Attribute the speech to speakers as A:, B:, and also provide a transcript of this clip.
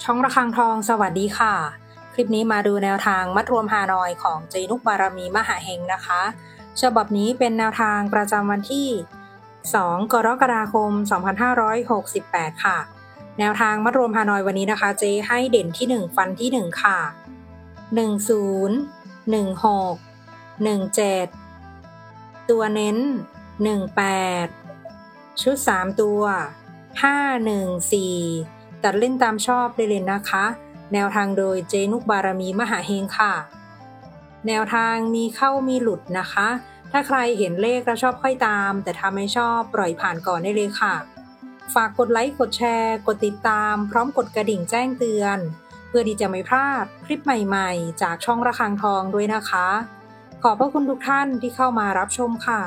A: ช่องระฆังทองสวัสดีค่ะคลิปนี้มาดูแนวทางมัดรวมฮานอยของเจนุกบารมีมหาเฮงนะคะฉบับนี้เป็นแนวทางประจำวันที่2กรกฎาคม2568ค่ะแนวทางมัดรวมฮานอยวันนี้นะคะเจให้เด่นที่1ฟันที่1ค่ะ10 16 17ตัวเน้น18ชุด3ตัว514ตัดเล่นตามชอบได้เลยนะคะแนวทางโดยเจนุกบารมีมหาเฮงค่ะแนวทางมีเข้ามีหลุดนะคะถ้าใครเห็นเลขแล้วชอบค่อยตามแต่ถ้าไม่ชอบปล่อยผ่านก่อนได้เลยค่ะฝากกดไลค์กดแชร์กดติดตามพร้อมกดกระดิ่งแจ้งเตือนเพื่อที่จะไม่พลาดคลิปใหม่ๆจากช่องระฆังทองด้วยนะคะขอบพระคุณทุกท่านที่เข้ามารับชมค่ะ